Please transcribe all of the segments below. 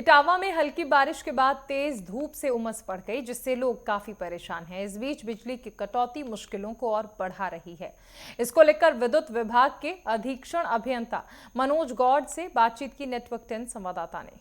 इटावा में हल्की बारिश के बाद तेज धूप से उमस बढ़ गई, जिससे लोग काफी परेशान हैं। इस बीच बिजली की कटौती मुश्किलों को और बढ़ा रही है। इसको लेकर विद्युत विभाग के अधीक्षण अभियंता मनोज गौड़ से बातचीत की नेटवर्क 10 संवाददाता ने।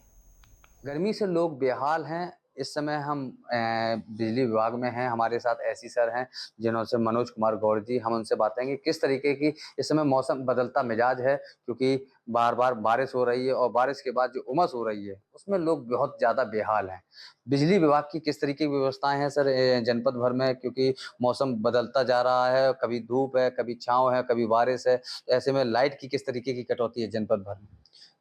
गर्मी से लोग बेहाल हैं। इस समय हम बिजली विभाग में हैं। हमारे साथ ऐसी सर हैं जिन्होंने मनोज कुमार गौड़ जी, हम उनसे बात करेंगे किस तरीके की इस समय मौसम बदलता मिजाज है, क्योंकि बार बार बारिश हो रही है और बारिश के बाद जो उमस हो रही है उसमें लोग बहुत ज़्यादा बेहाल हैं। बिजली विभाग की किस तरीके की व्यवस्थाएं हैं सर जनपद भर में, क्योंकि मौसम बदलता जा रहा है, कभी धूप है, कभी छाँव है, कभी बारिश है। ऐसे में लाइट की किस तरीके की कटौती है जनपद भर में?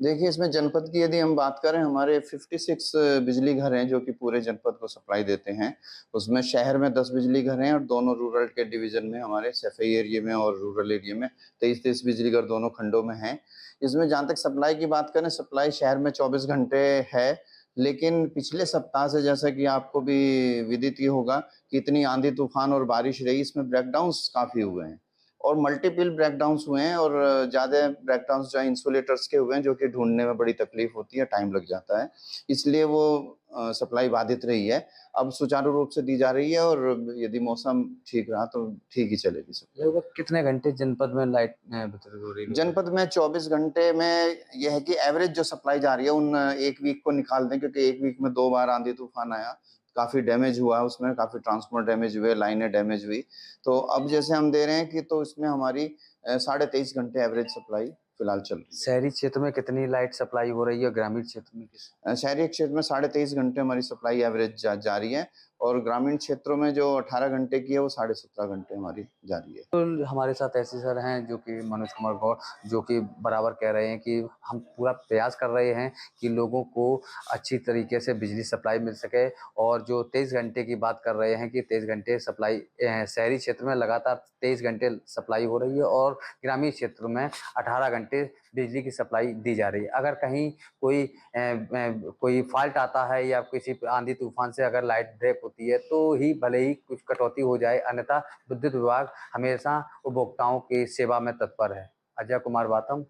देखिए, इसमें जनपद की यदि हम बात करें, हमारे 56 बिजली घर हैं जो कि पूरे जनपद को सप्लाई देते हैं। उसमें शहर में 10 बिजली घर हैं और दोनों रूरल के डिवीज़न में, हमारे सफाई एरिया में और रूरल एरिया में 23-23 बिजली घर दोनों खंडों में हैं। इसमें जहाँ तक सप्लाई की बात करें, सप्लाई शहर में 24 घंटे है, लेकिन पिछले सप्ताह से, जैसा कि आपको भी विदित ही होगा, कि इतनी आंधी-तूफ़ान और बारिश रही, इसमें ब्रेकडाउन्स काफ़ी हुए हैं। और मल्टीपल ब्रेकडाउन्स हुए हैं और ज़्यादा ब्रेकडाउन्स जो हैं इंसुलेटर्स के हुए हैं, जो कि ढूँढने में बड़ी तकलीफ़ होती है, टाइम लग जाता है। इसलिए वो सप्लाई बाधित रही है। अब सुचारू रूप से दी जा रही है और यदि मौसम ठीक रहा तो ठीक ही चलेगी सप्लाई। लगभग कितने घंटे जनपद में लाइट वितरित हो रही है? जनपद में 24 घंटे में ये है कि एवरेज जो सप्लाई जा रही है, उन 1 वीक को निकाल दें, क्योंकि 1 वीक में 2 बार आंधी-तूफ़ान आया, काफ़ी डैमेज हुआ उसमें, काफ़ी ट्रांसफार्मर डैमेज हुए, लाइनें डैमेज हुई। तो अब जैसे हम दे रहे हैं कि तो इसमें हमारी साढ़े 23 घंटे एवरेज सप्लाई फिलहाल चल रही है। शहरी क्षेत्र में कितनी लाइट सप्लाई हो रही है, ग्रामीण क्षेत्र में किस? शहरी क्षेत्र में साढ़े 23 घंटे हमारी सप्लाई एवरेज जारी है और ग्रामीण क्षेत्रों में जो 18 घंटे की है, वो साढ़े 17 घंटे हमारी जारी है। तो हमारे साथ ऐसे सर हैं जो कि मनोज कुमार गौड़, जो कि बराबर कह रहे हैं कि हम पूरा प्रयास कर रहे हैं कि लोगों को अच्छी तरीके से बिजली सप्लाई मिल सके। और जो 23 घंटे की बात कर रहे हैं कि 23 घंटे सप्लाई शहरी क्षेत्र में लगातार 23 घंटे सप्लाई हो रही है और ग्रामीण क्षेत्र में 18 घंटे बिजली की सप्लाई दी जा रही है। अगर कहीं कोई फॉल्ट आता है या किसी आंधी तूफान से अगर लाइट ब्रेक होती है तो ही भले ही कुछ कटौती हो जाए, अन्यथा विद्युत विभाग हमेशा उपभोक्ताओं की सेवा में तत्पर है। अजय कुमार बाथम,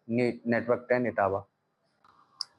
नेटवर्क 10 इटावा।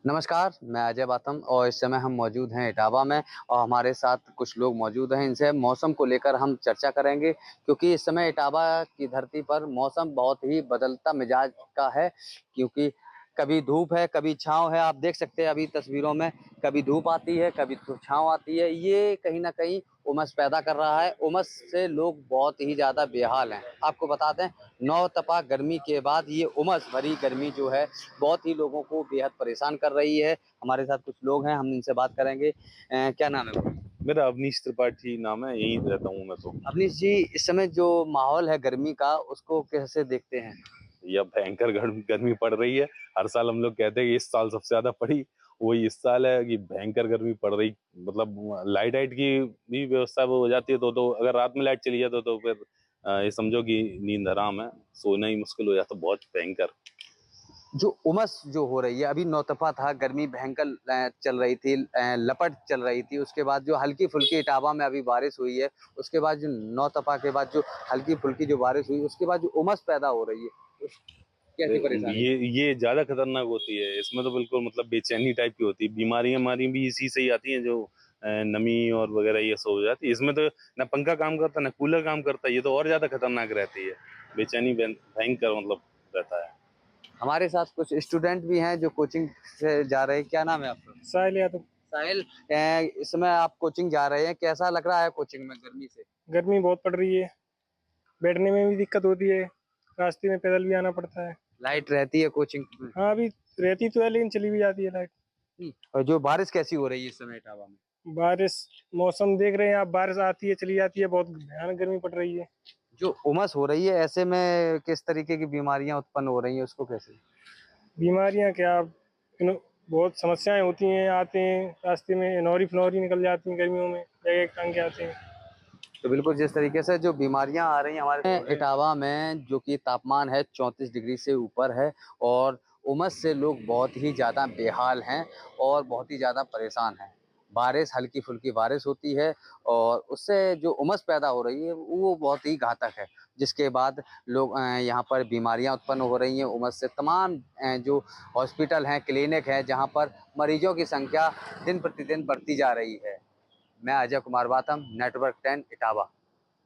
नमस्कार, मैं अजय बाथम और इस समय हम मौजूद हैं इटावा में और हमारे साथ कुछ लोग मौजूद हैं। इनसे मौसम को लेकर हम चर्चा करेंगे, क्योंकि इस समय इटावा की धरती पर मौसम बहुत ही बदलता मिजाज का है, क्योंकि कभी धूप है, कभी छाँव है। आप देख सकते हैं अभी तस्वीरों में, कभी धूप आती है, कभी छाँव आती है। ये कहीं न कहीं उमस पैदा कर रहा है। उमस से लोग बहुत ही ज़्यादा बेहाल हैं। आपको बता दें, नौ-तपा गर्मी के बाद ये उमस भरी गर्मी जो है बहुत ही लोगों को बेहद परेशान कर रही है। हमारे साथ कुछ लोग हैं, हम इनसे बात करेंगे। क्या नाम है? मेरा अवनीश त्रिपाठी नाम है, यहीं रहता हूँ मैं तो। अवनीश जी, इस समय जो माहौल है गर्मी का, उसको कैसे देखते हैं? यह भयंकर गर्मी पड़ रही है। हर साल हम लोग कहते हैं कि इस साल सबसे ज्यादा पड़ी, वही इस साल है कि भयंकर गर्मी पड़ रही। मतलब लाइट वाइट की भी व्यवस्था वो हो जाती है, तो अगर रात में लाइट चली जाए तो फिर ये समझो कि नींद हराम है, सोना ही मुश्किल हो जाता, बहुत भयंकर। जो उमस जो हो रही है, अभी नौतपा था, गर्मी भयंकर चल रही थी, लपट चल रही थी। उसके बाद जो हल्की फुल्की इटावा में अभी बारिश हुई है, उसके बाद जो नौतपा के बाद जो हल्की फुल्की जो बारिश हुई, उसके बाद जो उमस पैदा हो रही है, कैसी परेशानी? ये ज्यादा खतरनाक होती है। इसमें तो बिल्कुल मतलब बेचैनी टाइप की होती है। बीमारियां हमारी भी इसी से ही आती हैं, जो नमी और वगैरह ये सब हो जाती है। इसमें तो ना पंखा काम करता ना कूलर काम करता, ये तो और ज्यादा खतरनाक रहती है। बेचैनी भयंकर मतलब रहता है। हमारे साथ कुछ स्टूडेंट भी हैं जो कोचिंग से जा रहे हैं। क्या नाम है आपका? साहिल यादव। साहिल, इस समय आप कोचिंग जा रहे हैं, कैसा लग रहा है कोचिंग में गर्मी से? गर्मी बहुत पड़ रही है, बैठने में भी दिक्कत होती है, रास्ते में पैदल भी आना पड़ता है। लाइट रहती है कोचिंग में? हाँ, अभी रहती तो है लेकिन चली भी जाती है लाइट। और जो बारिश कैसी हो रही है इस समय इटावा में? बारिश, मौसम देख रहे हैं आप, बारिश आती है चली जाती है, बहुत भयानक गर्मी पड़ रही है। जो उमस हो रही है, ऐसे में किस तरीके की बीमारियां उत्पन्न हो रही हैं, उसको कैसे? बीमारियां क्या, बहुत समस्याएं होती हैं, आते हैं रास्ते में नौरी फनौरी निकल जाती हैं गर्मियों में, जगह टांग के आते हैं। तो बिल्कुल जिस तरीके से जो बीमारियां आ रही हैं हमारे इटावा में, जो कि तापमान है 34 डिग्री से ऊपर है और उमस से लोग बहुत ही ज़्यादा बेहाल हैं और बहुत ही ज़्यादा परेशान हैं। बारिश, हल्की फुल्की बारिश होती है और उससे जो उमस पैदा हो रही है वो बहुत ही घातक है, जिसके बाद लोग यहाँ पर बीमारियां उत्पन्न हो रही हैं उमस से। तमाम जो हॉस्पिटल हैं, क्लिनिक हैं, जहाँ पर मरीजों की संख्या दिन प्रतिदिन बढ़ती जा रही है। मैं अजय कुमार बाथम, नेटवर्क 10 इटावा।